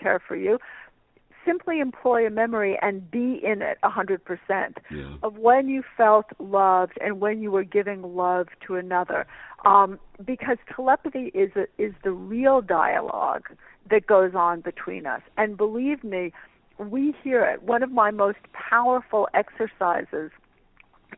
care for you. Simply employ a memory and be in it 100% of when you felt loved and when you were giving love to another. Because telepathy is the real dialogue that goes on between us. And believe me, we hear it. One of my most powerful exercises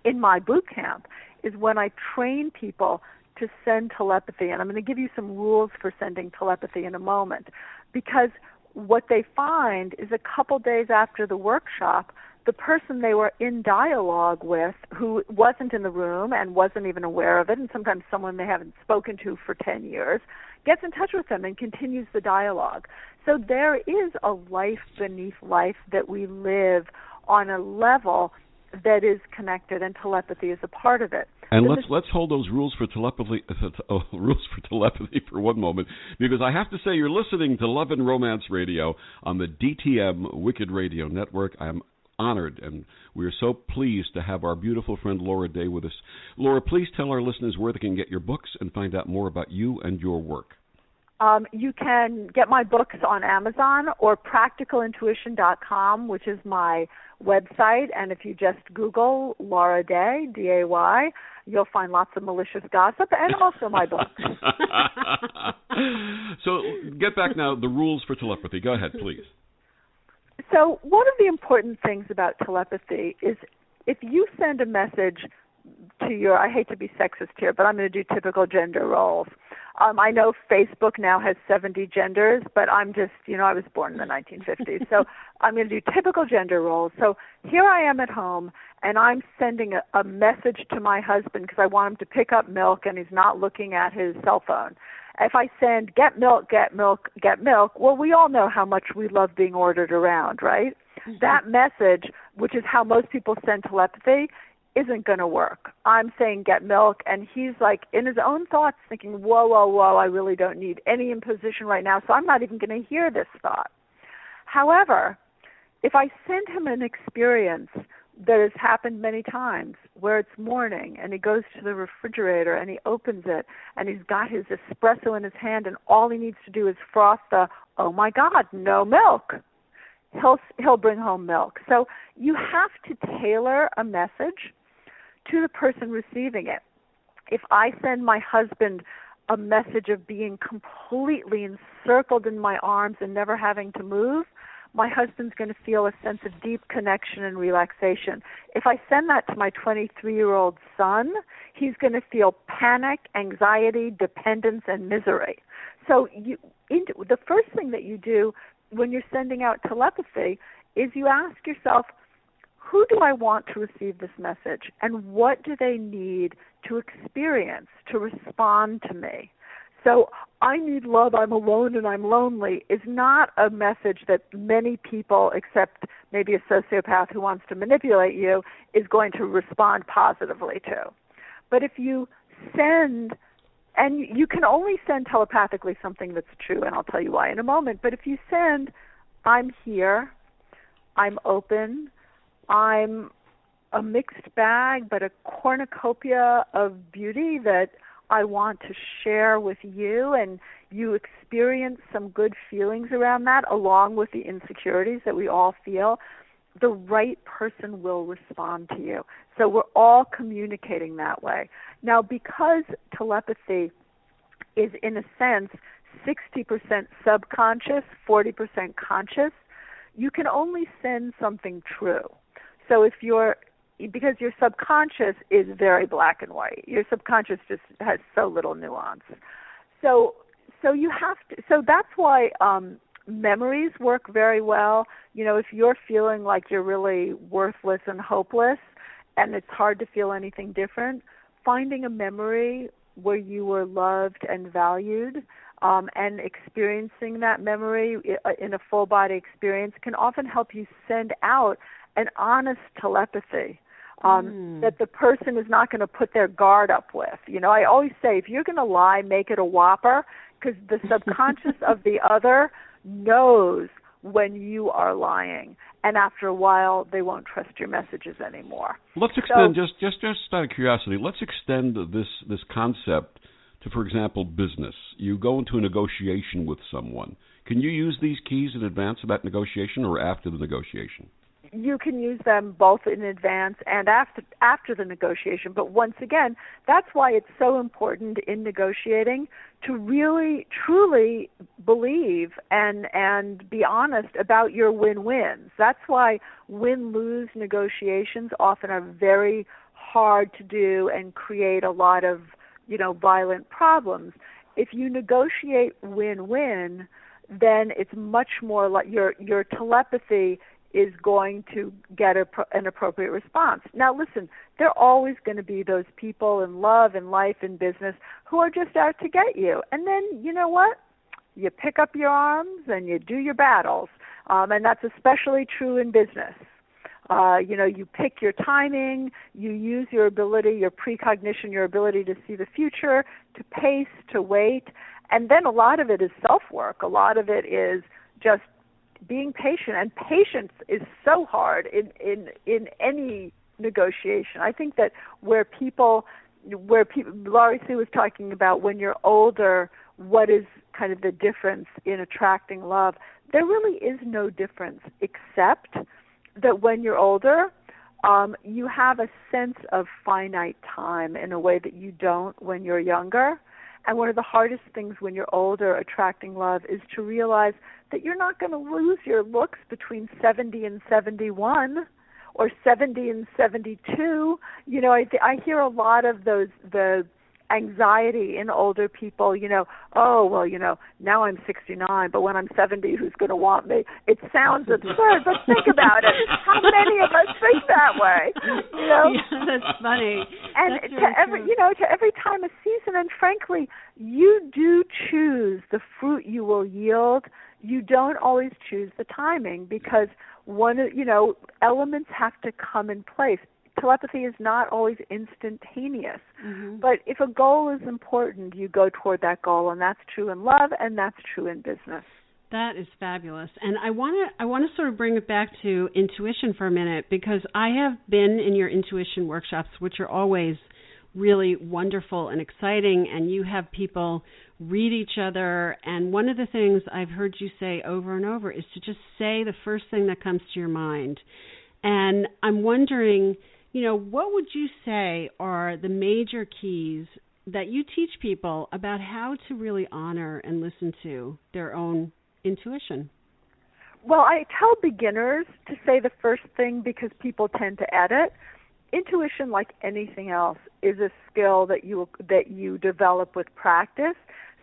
in my boot camp is when I train people to send telepathy. And I'm going to give you some rules for sending telepathy in a moment. Because what they find is a couple days after the workshop, the person they were in dialogue with, who wasn't in the room and wasn't even aware of it, and sometimes someone they haven't spoken to for 10 years, gets in touch with them and continues the dialogue. So there is a life beneath life that we live on a level that is connected, and telepathy is a part of it. And let's hold those rules for telepathy for one moment, because I have to say you're listening to Love and Romance Radio on the D.T.M. Wicked Radio Network. I'm honored, and we are so pleased to have our beautiful friend Laura Day with us. Laura, please tell our listeners where they can get your books and find out more about you and your work. You can get my books on Amazon or practicalintuition.com, which is my website. And if you just Google Laura Day, D-A-Y, you'll find lots of malicious gossip and also my books. So get back now, the rules for telepathy. Go ahead, please. So one of the important things about telepathy is if you send a message to your, I hate to be sexist here, but I'm going to do typical gender roles. I know Facebook now has 70 genders, but I'm just, I was born in the 1950s, so I'm going to do typical gender roles. So here I am at home, and I'm sending a message to my husband because I want him to pick up milk, and he's not looking at his cell phone. If I send, get milk, get milk, get milk, well, we all know how much we love being ordered around, right? Mm-hmm. That message, which is how most people send telepathy, isn't going to work. I'm saying get milk, and he's like in his own thoughts thinking, whoa, I really don't need any imposition right now, so I'm not even going to hear this thought. However, if I send him an experience that has happened many times where it's morning and he goes to the refrigerator and he opens it and he's got his espresso in his hand and all he needs to do is froth the, oh my God, no milk, he'll bring home milk. So you have to tailor a message to the person receiving it. If I send my husband a message of being completely encircled in my arms and never having to move, my husband's going to feel a sense of deep connection and relaxation. If I send that to my 23-year-old son, he's going to feel panic, anxiety, dependence, and misery. So the first thing that you do when you're sending out telepathy is you ask yourself, who do I want to receive this message, and what do they need to experience, to respond to me? So I need love, I'm alone and I'm lonely is not a message that many people, except maybe a sociopath who wants to manipulate you, is going to respond positively to. But if you send, and you can only send telepathically something that's true, and I'll tell you why in a moment, but if you send, I'm here, I'm open, I'm a mixed bag, but a cornucopia of beauty that I want to share with you, and you experience some good feelings around that along with the insecurities that we all feel, the right person will respond to you. So we're all communicating that way. Now, because telepathy is, in a sense, 60% subconscious, 40% conscious, you can only send something true. So because your subconscious is very black and white. Your subconscious just has so little nuance. So you have to. So that's why memories work very well. If you're feeling like you're really worthless and hopeless, and it's hard to feel anything different, finding a memory where you were loved and valued, and experiencing that memory in a full body experience can often help you send out an honest telepathy. That the person is not going to put their guard up with. I always say, if you're going to lie, make it a whopper, because the subconscious of the other knows when you are lying, and after a while, they won't trust your messages anymore. Let's extend, just out of curiosity, let's extend this concept to, for example, business. You go into a negotiation with someone. Can you use these keys in advance of that negotiation or after the negotiation? You can use them both in advance and after the negotiation. But once again, that's why it's so important in negotiating to really, truly believe and be honest about your win-wins. That's why win-lose negotiations often are very hard to do and create a lot of, violent problems. If you negotiate win-win, then it's much more like your telepathy is going to get an appropriate response. Now, listen, there are always going to be those people in love and life and business who are just out to get you. And then, you know what? You pick up your arms and you do your battles. And that's especially true in business. You pick your timing, you use your ability, your precognition, your ability to see the future, to pace, to wait. And then a lot of it is self-work. A lot of it is just being patient, and patience is so hard in any negotiation. I think that where Laurie-Sue was talking about when you're older, what is kind of the difference in attracting love? There really is no difference, except that when you're older, you have a sense of finite time in a way that you don't when you're younger. And one of the hardest things when you're older attracting love is to realize that you're not going to lose your looks between 70 and 71 or 70 and 72. I hear a lot of the anxiety in older people, now I'm 69, but when I'm 70, who's going to want me? It sounds absurd, but think about it. How many of us think that way? Yeah, that's funny. And that's to every time a season, and frankly, you do choose the fruit you will yield. You don't always choose the timing because elements have to come in place. Telepathy is not always instantaneous. Mm-hmm. But if a goal is important, you go toward that goal, and that's true in love, and that's true in business. That is fabulous. And I want to sort of bring it back to intuition for a minute, because I have been in your intuition workshops, which are always really wonderful and exciting, and you have people read each other. And one of the things I've heard you say over and over is to just say the first thing that comes to your mind. And I'm wondering, what would you say are the major keys that you teach people about how to really honor and listen to their own intuition? Well, I tell beginners to say the first thing because people tend to edit. Intuition, like anything else, is a skill that you develop with practice.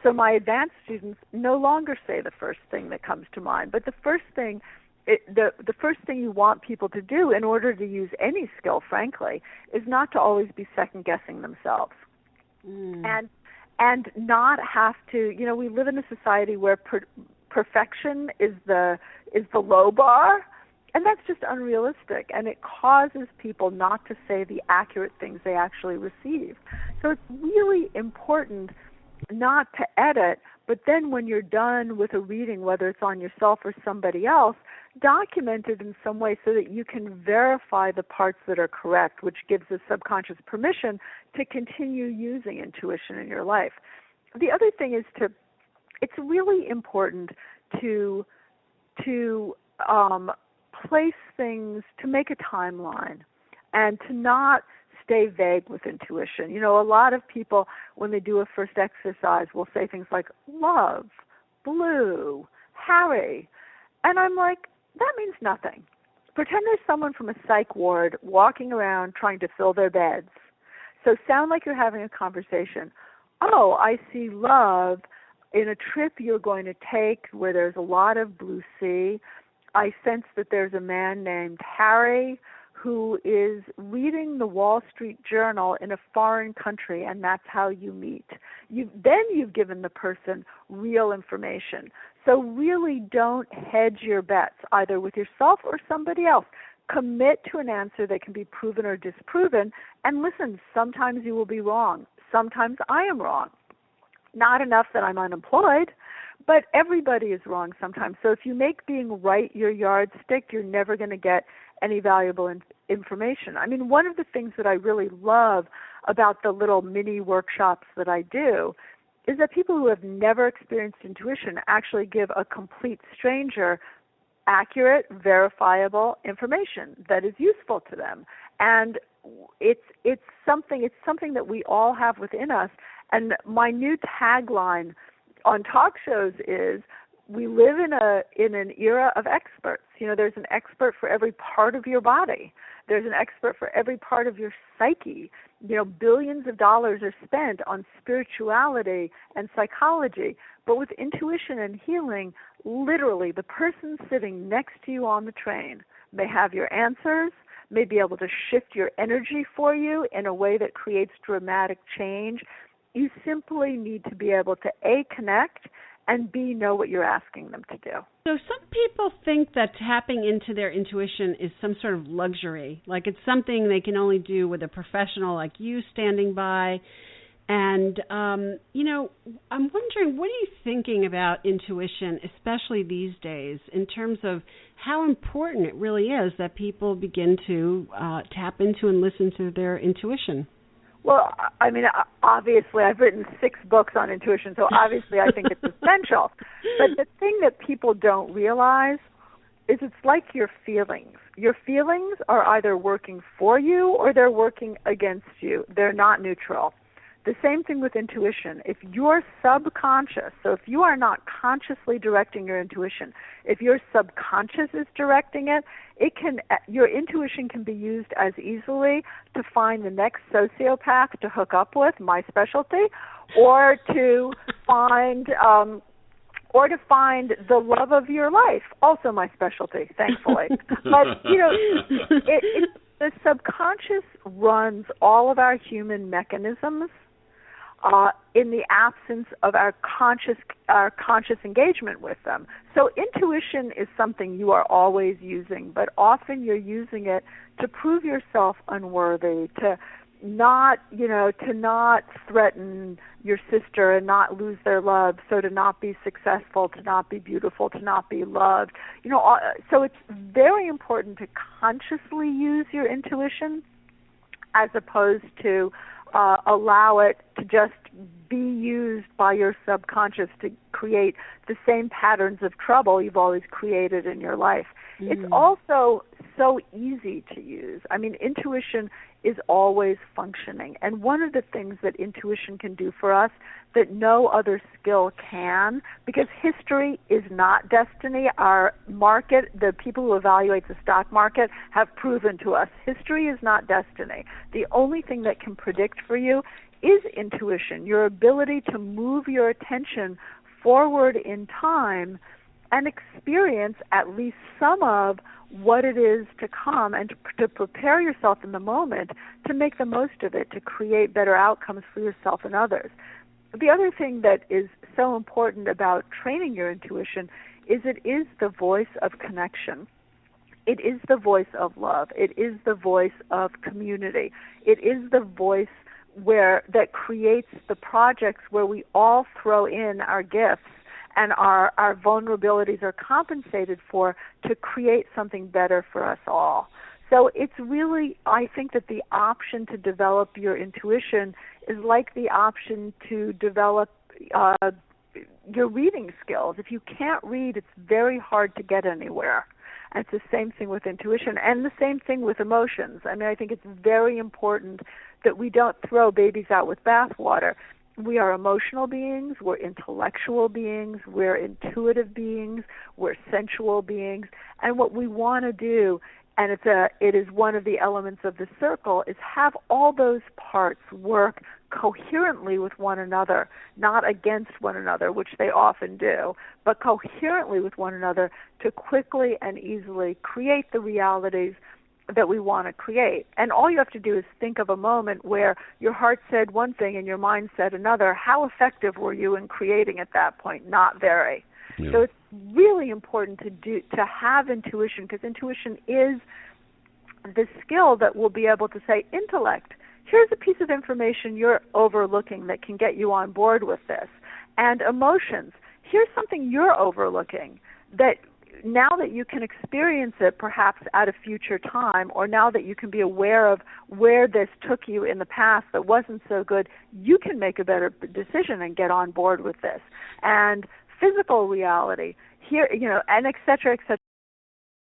So my advanced students no longer say the first thing that comes to mind, but the first thing you want people to do in order to use any skill, frankly, is not to always be second-guessing themselves. And not have to, we live in a society where perfection is the low bar, and that's just unrealistic, and it causes people not to say the accurate things they actually receive. So it's really important not to edit, but then when you're done with a reading, whether it's on yourself or somebody else, document it in some way so that you can verify the parts that are correct, which gives the subconscious permission to continue using intuition in your life. The other thing is it's really important to place things, to make a timeline, and to not stay vague with intuition. A lot of people, when they do a first exercise, will say things like love, blue, Harry. And I'm like, that means nothing. Pretend there's someone from a psych ward walking around trying to fill their beds. So sound like you're having a conversation. Oh, I see love in a trip you're going to take where there's a lot of blue sea. I sense that there's a man named Harry who is reading the Wall Street Journal in a foreign country, and that's how you meet. Then you've given the person real information. So really don't hedge your bets, either with yourself or somebody else. Commit to an answer that can be proven or disproven, and listen, sometimes you will be wrong. Sometimes I am wrong. Not enough that I'm unemployed, but everybody is wrong sometimes. So if you make being right your yardstick, you're never going to get any valuable information. I mean, one of the things that I really love about the little mini workshops that I do is that people who have never experienced intuition actually give a complete stranger accurate, verifiable information that is useful to them. And it's something that we all have within us. And my new tagline on talk shows is, we live in an era of experts. There's an expert for every part of your body. There's an expert for every part of your psyche. Billions of dollars are spent on spirituality and psychology. But with intuition and healing, literally the person sitting next to you on the train may have your answers, may be able to shift your energy for you in a way that creates dramatic change. You simply need to be able to A, connect, and B, know what you're asking them to do. So some people think that tapping into their intuition is some sort of luxury, like it's something they can only do with a professional like you standing by. And, I'm wondering, what are you thinking about intuition, especially these days, in terms of how important it really is that people begin to tap into and listen to their intuition? Well, I mean, obviously, I've written 6 books on intuition, so obviously I think it's essential. But the thing that people don't realize is it's like your feelings. Your feelings are either working for you or they're working against you. They're not neutral. The same thing with intuition. If you're subconscious, so if you are not consciously directing your intuition, if your subconscious is directing it, your intuition can be used as easily to find the next sociopath to hook up with, my specialty, or to find the love of your life, also my specialty, thankfully. But the subconscious runs all of our human mechanisms in the absence of our conscious engagement with them. So intuition is something you are always using, but often you're using it to prove yourself unworthy, to not threaten your sister and not lose their love, so to not be successful, to not be beautiful, to not be loved. So it's very important to consciously use your intuition as opposed to allow it to just be used by your subconscious to create the same patterns of trouble you've always created in your life. It's also so easy to use. I mean, intuition is always functioning. And one of the things that intuition can do for us that no other skill can, because history is not destiny. Our market, the people who evaluate the stock market, have proven to us history is not destiny. The only thing that can predict for you is intuition, your ability to move your attention forward in time and experience at least some of what it is to come, and to prepare yourself in the moment to make the most of it, to create better outcomes for yourself and others. The other thing that is so important about training your intuition is it is the voice of connection. It is the voice of love. It is the voice of community. It is the voice that creates the projects where we all throw in our gifts and our vulnerabilities are compensated for to create something better for us all. So it's really, I think that the option to develop your intuition is like the option to develop your reading skills. If you can't read, it's very hard to get anywhere. And it's the same thing with intuition, and the same thing with emotions. I mean, I think it's very important that we don't throw babies out with bathwater. We are emotional beings, we're intellectual beings, we're intuitive beings, we're sensual beings, and what we want to do, and it is one of the elements of the circle, is have all those parts work coherently with one another, not against one another, which they often do, but coherently with one another to quickly and easily create the realities that we want to create. And all you have to do is think of a moment where your heart said one thing and your mind said another. How effective were you in creating at that point? Not very. Yeah. So it's really important to have intuition, because intuition is the skill that will be able to say, intellect, here's a piece of information you're overlooking that can get you on board with this. And emotions, here's something you're overlooking that now that you can experience it perhaps at a future time, or now that you can be aware of where this took you in the past that wasn't so good, you can make a better decision and get on board with this. And physical reality, here, and et cetera,